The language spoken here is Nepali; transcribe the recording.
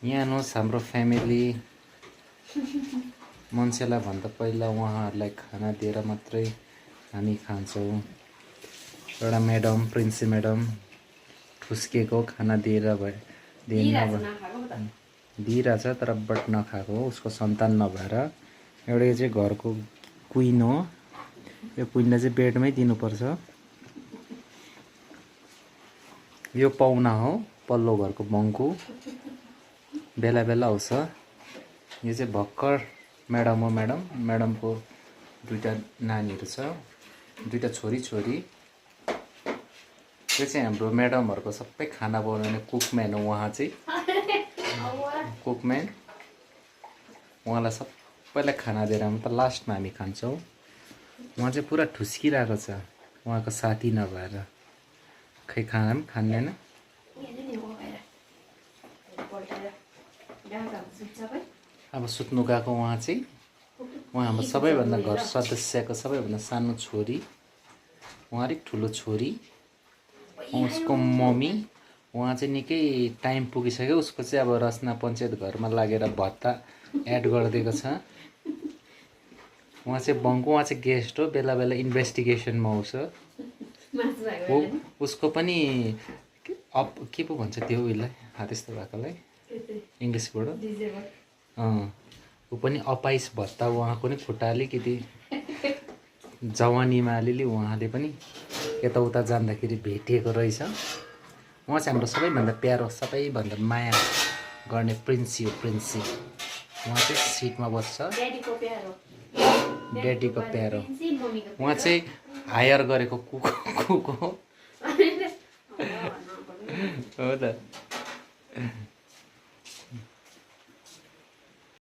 यहाँ हेर्नुहोस् हाम्रो फ्यामिली मान्छेलाई भन्दा पहिला उहाँहरूलाई खाना दिएर मात्रै हामी खान्छौँ। एउटा म्याडम प्रिन्सी म्याडम ठुस्केको खाना दिइरहेछ तर बट नखाएको हो, उसको सन्तान नभएर। एउटा यो चाहिँ घरको क्विन हो, यो क्विनलाई चाहिँ बेडमै दिनुपर्छ। यो पाहुना हो, पल्लो घरको बङ्कु, बेला बेला आउँछ। यो चाहिँ भर्खर म्याडम हो, म्याडमको दुईवटा नानीहरू छ, दुईवटा छोरी। यो चाहिँ हाम्रो म्याडमहरूको सबै खाना बनाउने कुकम्यान हो। उहाँ चाहिँ कुकम्यान, उहाँलाई सबैलाई खाना दिएर मात्र लास्टमा हामी खान्छौँ। उहाँ चाहिँ पुरा ठुस्किरहेको छ उहाँको साथी नभएर, खै खाना पनि खाँदैन। अब सुत्नु गएको उहाँ चाहिँ, उहाँ हाम्रो सबैभन्दा घर सदस्यको सबैभन्दा सानो छोरी, उहाँ अलिक ठुलो छोरी, उसको मम्मी। उहाँ चाहिँ निकै टाइम पुगिसक्यो, उसको चाहिँ अब रचना पञ्चायत घरमा लागेर भत्ता एड गरिदिएको छ। उहाँ चाहिँ बङ्कु, उहाँ चाहिँ गेस्ट हो, बेला बेला इन्भेस्टिगेसनमा आउँछ। उसको पनि के पो भन्छ त्यो उयोलाई, त्यस्तो भएकोलाई इङ्ग्लिसबाट, ऊ पनि अपाइस भत्ता, उहाँको नि खुट्टा अलिकति जवानीमा अलिअलि उहाँले पनि यताउता जाँदाखेरि भेटिएको रहेछ। उहाँ चाहिँ हाम्रो सबैभन्दा प्यारो, सबैभन्दा माया गर्ने प्रिन्सी हो, प्रिन्सी। उहाँ चाहिँ सिटमा बस्छ, ड्याडीको प्यारो। उहाँ चाहिँ हायर गरेको कुक हो त।